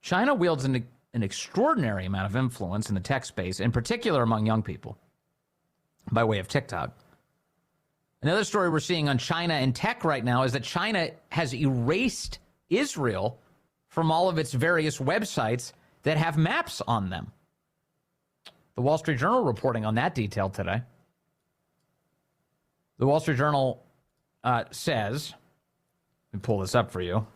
China wields an extraordinary amount of influence in the tech space, in particular among young people, by way of TikTok. Another story we're seeing on China and tech right now is that China has erased Israel from all of its various websites that have maps on them. The Wall Street Journal reporting on that detail today. The Wall Street Journal says, let me pull this up for you,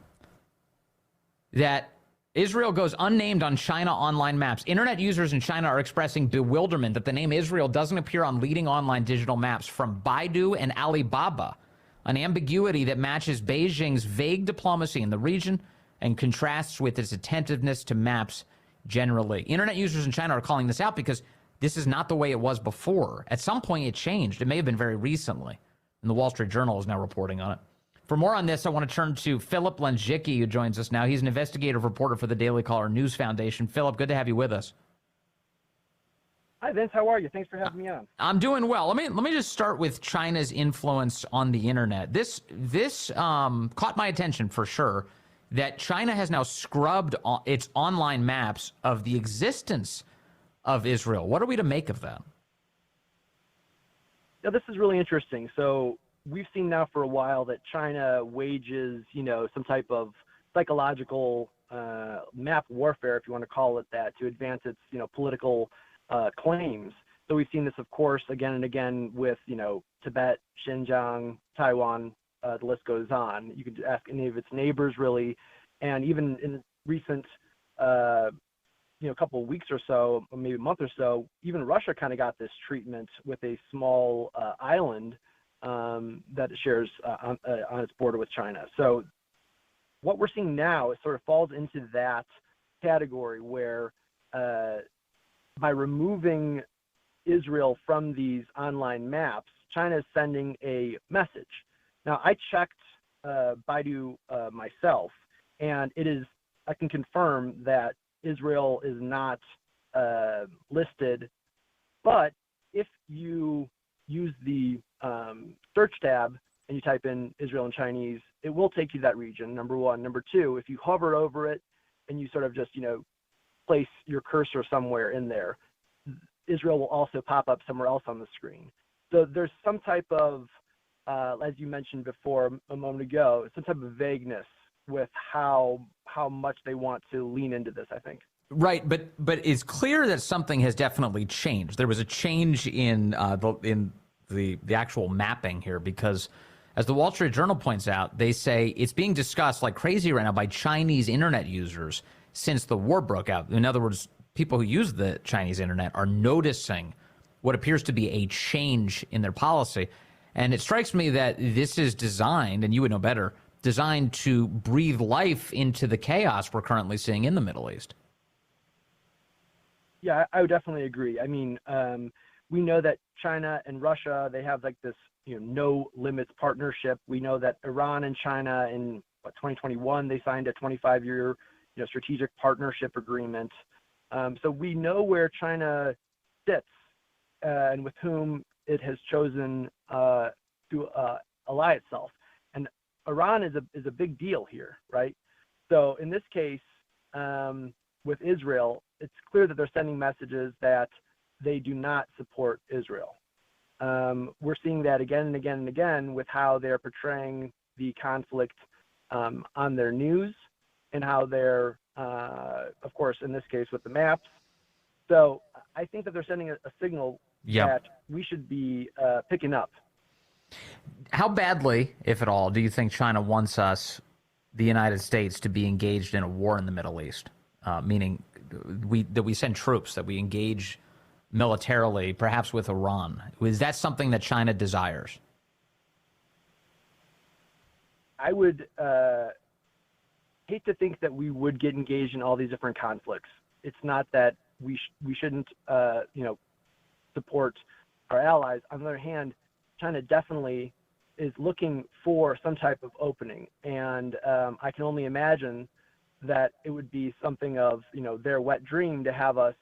that Israel goes unnamed on China online maps. Internet users in China are expressing bewilderment that the name Israel doesn't appear on leading online digital maps from Baidu and Alibaba, an ambiguity that matches Beijing's vague diplomacy in the region and contrasts with its attentiveness to maps generally. Internet users in China are calling this out because this is not the way it was before. At some point it changed. It may have been very recently, and the Wall Street Journal is now reporting on it. For more on this, I want to turn to Philip Lenczycki, who joins us now. He's an investigative reporter for the Daily Caller News Foundation. Philip, good to have you with us. Hi, Vince. How are you? Thanks for having me on. I'm doing well. Let me just start with China's influence on the internet. This caught my attention for sure, that China has now scrubbed its online maps of the existence of Israel. What are we to make of that? Yeah, this is really interesting. So we've seen now for a while that China wages, some type of psychological map warfare, if you want to call it that, to advance its, political claims. So we've seen this, of course, again and again with, Tibet, Xinjiang, Taiwan, the list goes on. You could ask any of its neighbors, really, and even in recent, couple of weeks or so, or maybe a month or so, even Russia kind of got this treatment with a small island that it shares on its border with China. So what we're seeing now is sort of falls into that category where by removing Israel from these online maps, China is sending a message. Now, I checked Baidu myself, and I can confirm that Israel is not listed, but if you use the search tab and you type in Israel in Chinese, it will take you to that region, number one. Number two, if you hover over it and you sort of just, place your cursor somewhere in there, Israel will also pop up somewhere else on the screen. So there's some type of, as you mentioned before a moment ago, some type of vagueness with how much they want to lean into this, I think. Right, but it's clear that something has definitely changed. There was a change in the actual mapping here, because as the Wall Street Journal points out, they say it's being discussed like crazy right now by Chinese internet users since the war broke out. In other words, people who use the Chinese internet are noticing what appears to be a change in their policy. And it strikes me that this is designed, and you would know better, designed to breathe life into the chaos we're currently seeing in the Middle East. Yeah, I would definitely agree. I mean, we know that China and Russia, they have like this, no limits partnership. We know that Iran and China in 2021, they signed a 25-year, strategic partnership agreement. So we know where China sits and with whom it has chosen to ally itself. And Iran is a big deal here, right? So in this case, with Israel, it's clear that they're sending messages that they do not support Israel. We're seeing that again and again and again with how they're portraying the conflict on their news and how they're, of course, in this case with the maps. So I think that they're sending a signal that we should be picking up. How badly, if at all, do you think China wants us, the United States, to be engaged in a war in the Middle East? Meaning that we send troops, that we engage militarily, perhaps with Iran. Is that something that China desires? I would hate to think that we would get engaged in all these different conflicts. It's not that we shouldn't, support our allies. On the other hand, China definitely is looking for some type of opening, and I can only imagine that it would be something of, their wet dream to have us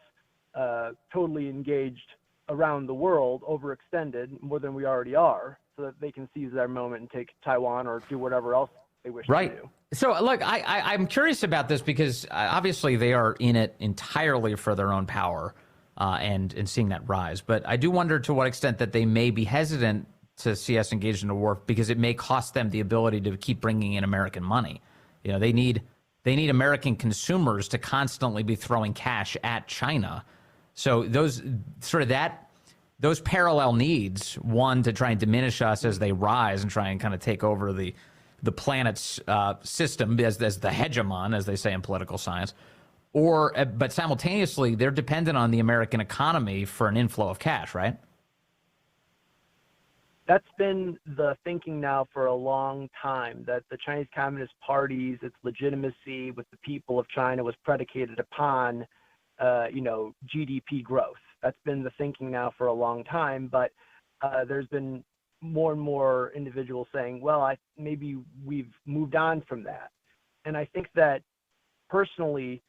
totally engaged around the world, overextended more than we already are, so that they can seize their moment and take Taiwan or do whatever else they wish Right. to do. So, look, I'm curious about this because obviously they are in it entirely for their own power and seeing that rise. But I do wonder to what extent that they may be hesitant to see us engaged in a war because it may cost them the ability to keep bringing in American money. You know, they need American consumers to constantly be throwing cash at China. So those parallel needs, one, to try and diminish us as they rise and try and kind of take over the planet's system as the hegemon, as they say in political science, but simultaneously they're dependent on the American economy for an inflow of cash, right? That's been the thinking now for a long time, that the Chinese Communist Party's, its legitimacy with the people of China was predicated upon, GDP growth. That's been the thinking now for a long time, but there's been more and more individuals saying, well, maybe we've moved on from that. And I think that personally,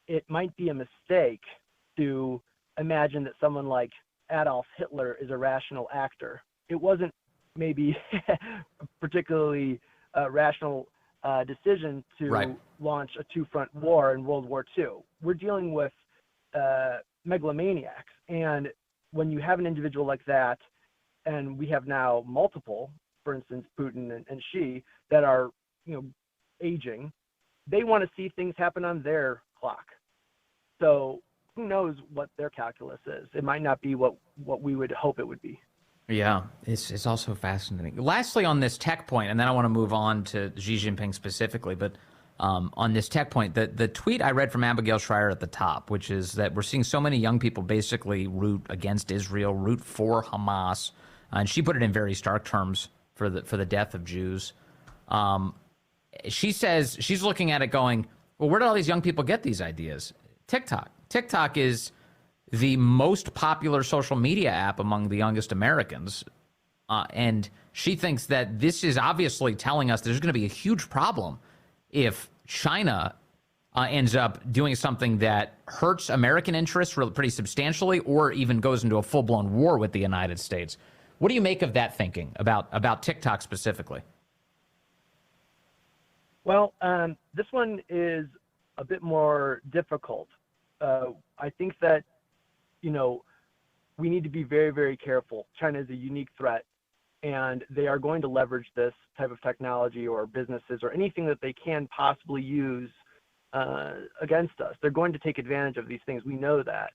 it might be a mistake to imagine that someone like Adolf Hitler is a rational actor. It wasn't maybe a particularly rational decision to launch a two-front war in World War II. We're dealing with megalomaniacs. And when you have an individual like that, and we have now multiple, for instance, Putin and Xi, that are, aging, they want to see things happen on their clock. So who knows what their calculus is? It might not be what we would hope it would be. Yeah, it's also fascinating. Lastly, on this tech point, and then I want to move on to Xi Jinping specifically, but on this tech point, the tweet I read from Abigail Schreier at the top, which is that we're seeing so many young people basically root against Israel, root for Hamas, and she put it in very stark terms for the death of Jews. She says she's looking at it going, well, where did all these young people get these ideas? TikTok is the most popular social media app among the youngest Americans. And she thinks that this is obviously telling us there's going to be a huge problem if China ends up doing something that hurts American interests pretty substantially, or even goes into a full-blown war with the United States. What do you make of that thinking about TikTok specifically? Well, this one is a bit more difficult. I think that, we need to be very, very careful. China is a unique threat, and they are going to leverage this type of technology or businesses or anything that they can possibly use against us. They're going to take advantage of these things. We know that.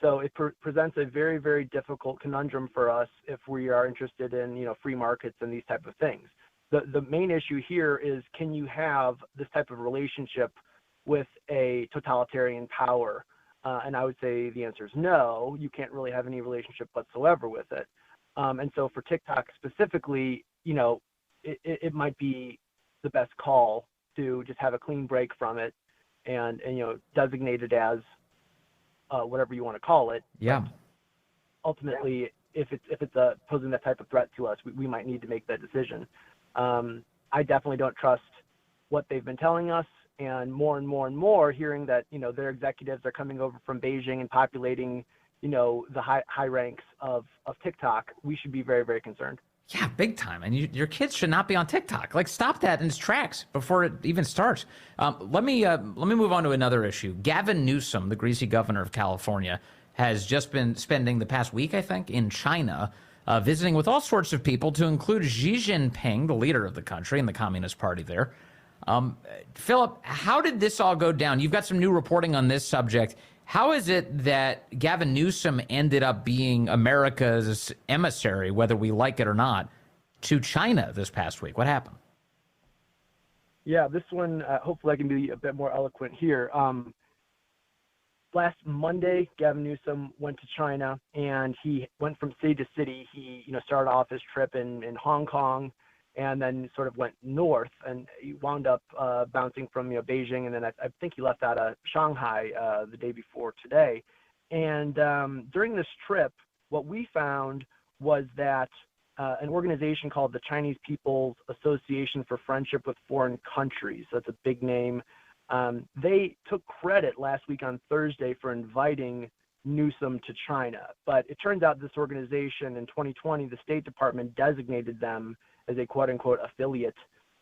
So it presents a very, very difficult conundrum for us if we are interested in, free markets and these type of things. The main issue here is, can you have this type of relationship with a totalitarian power? And I would say the answer is no. You can't really have any relationship whatsoever with it. And so for TikTok specifically, it might be the best call to just have a clean break from it and designate it as whatever you want to call it. Yeah. But ultimately, if it's posing that type of threat to us, we might need to make that decision. I definitely don't trust what they've been telling us, and more hearing that their executives are coming over from Beijing and populating the high ranks of TikTok. We should be very, very concerned. Yeah, big time. And your kids should not be on TikTok. Like, stop that in its tracks before it even starts. Let me move on to another issue. Gavin Newsom, the greasy governor of California, has just been spending the past week, I think, in China, visiting with all sorts of people, to include Xi Jinping, the leader of the country and the Communist Party there. Philip, how did this all go down? You've got some new reporting on this subject. How is it that Gavin Newsom ended up being America's emissary, whether we like it or not, to China this past week? What happened? Yeah, this one, hopefully I can be a bit more eloquent here. Last Monday, Gavin Newsom went to China, and he went from city to city. He, started off his trip in Hong Kong, and then sort of went north, and he wound up bouncing from Beijing, and then I think he left out of Shanghai the day before today. And during this trip, what we found was that an organization called the Chinese People's Association for Friendship with Foreign Countries, that's a big name, they took credit last week on Thursday for inviting Newsom to China. But it turns out this organization in 2020, the State Department designated them as a quote-unquote affiliate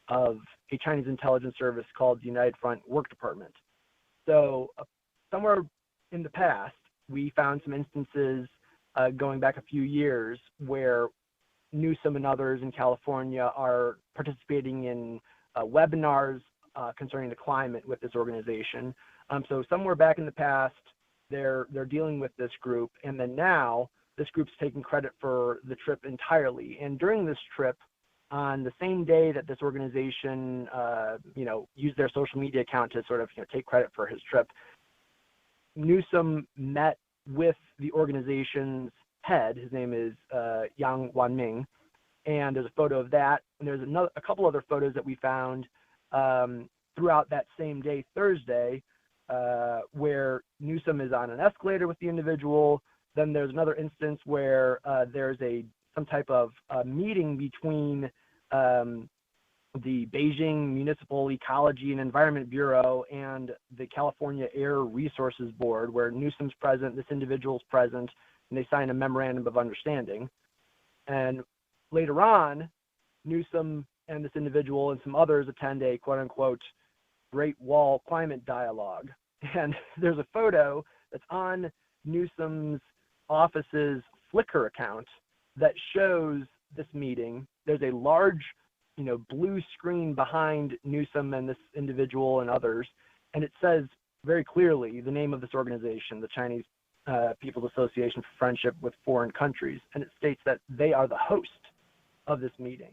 of a Chinese intelligence service called the United Front Work Department. So somewhere in the past, we found some instances going back a few years where Newsom and others in California are participating in webinars concerning the climate with this organization. So somewhere back in the past, they're dealing with this group, and then now this group's taking credit for the trip entirely. And during this trip, on the same day that this organization, used their social media account to sort of take credit for his trip, Newsom met with the organization's head. His name is Yang Wanming, and there's a photo of that. And there's a couple other photos that we found throughout that same day, Thursday, where Newsom is on an escalator with the individual. Then there's another instance where there's some type of meeting between the Beijing Municipal Ecology and Environment Bureau and the California Air Resources Board, where Newsom's present, this individual's present, and they sign a memorandum of understanding. And later on, Newsom and this individual and some others attend a quote-unquote Great Wall Climate Dialogue. And there's a photo that's on Newsom's office's Flickr account that shows this meeting. There's a large, blue screen behind Newsom and this individual and others, and it says very clearly the name of this organization, the Chinese People's Association for Friendship with Foreign Countries, and it states that they are the host of this meeting.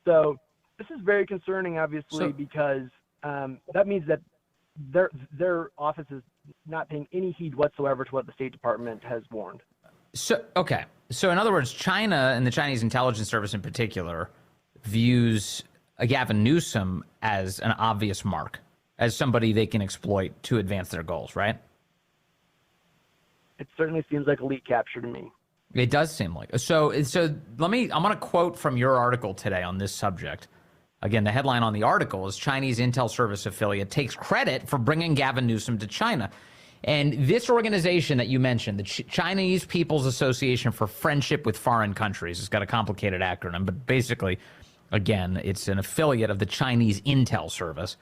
So this is very concerning, obviously, because that means that their office is not paying any heed whatsoever to what the State Department has warned. So in other words, China and the Chinese intelligence service in particular views Gavin Newsom as an obvious mark, as somebody they can exploit to advance their goals, right? It certainly seems like elite capture to me. It does seem like. So I'm going to quote from your article today on this subject. Again, the headline on the article is Chinese intel service affiliate takes credit for bringing Gavin Newsom to China. And this organization that you mentioned, the Chinese People's Association for Friendship with Foreign Countries, it's got a complicated acronym, but basically, again, it's an affiliate of the Chinese intel service.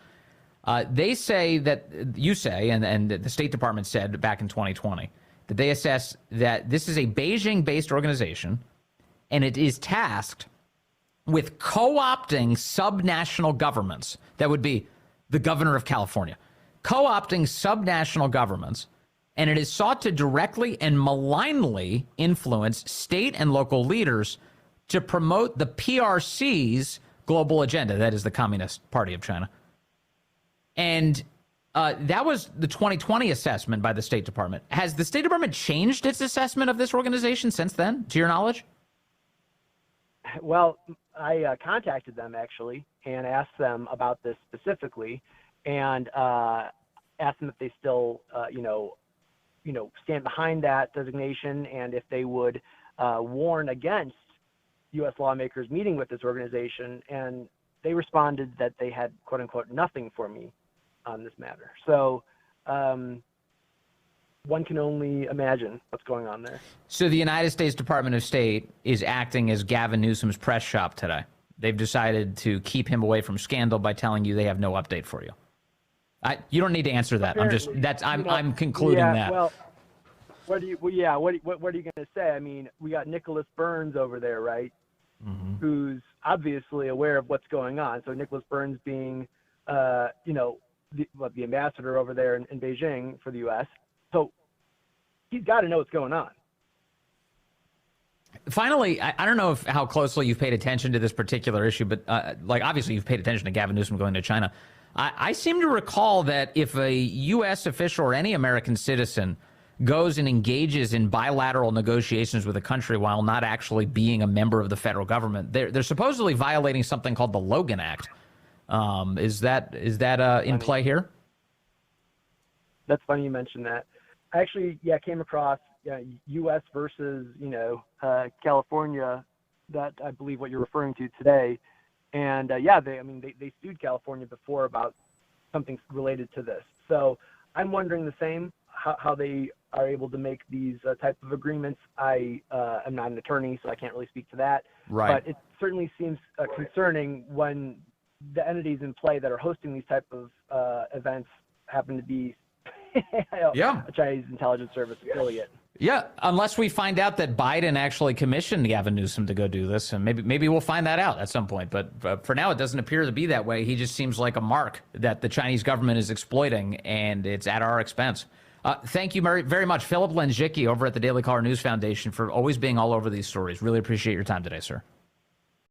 They say that, you say, and the State Department said back in 2020, that they assess that this is a Beijing-based organization, and it is tasked with co-opting subnational governments. That would be the governor of California. Co-opting subnational governments, and it is sought to directly and malignly influence state and local leaders to promote the PRC's global agenda. That is the Communist Party of China. And that was the 2020 assessment by the State Department. Has the State Department changed its assessment of this organization since then, to your knowledge? Well, I contacted them actually and asked them about this specifically, and asked them if they still, stand behind that designation, and if they would warn against U.S. lawmakers meeting with this organization. And they responded that they had, quote unquote, nothing for me on this matter. So one can only imagine what's going on there. So the United States Department of State is acting as Gavin Newsom's press shop today. They've decided to keep him away from scandal by telling you they have no update for you. You don't need to answer that. I'm concluding that. Well, what are you going to say? I mean, we got Nicholas Burns over there, right? Mm-hmm. Who's obviously aware of what's going on. So Nicholas Burns being, the ambassador over there in Beijing for the U.S. So he's got to know what's going on. Finally, I don't know how closely you've paid attention to this particular issue, but obviously you've paid attention to Gavin Newsom going to China. I seem to recall that if a U.S. official or any American citizen goes and engages in bilateral negotiations with a country while not actually being a member of the federal government, they're supposedly violating something called the Logan Act. Is that in play here? That's funny you mentioned that. I actually, came across U.S. versus, California, that I believe what you're referring to today. And they sued California before about something related to this. So I'm wondering the same, how they are able to make these type of agreements. I am not an attorney, so I can't really speak to that. Right. But it certainly seems concerning when the entities in play that are hosting these type of events happen to be Yeah. a Chinese intelligence service affiliate. Yeah, unless we find out that Biden actually commissioned Gavin Newsom to go do this, and maybe we'll find that out at some point. But for now, it doesn't appear to be that way. He just seems like a mark that the Chinese government is exploiting, and it's at our expense. Thank you very much, Philip Lenczycki over at the Daily Caller News Foundation, for always being all over these stories. Really appreciate your time today, sir.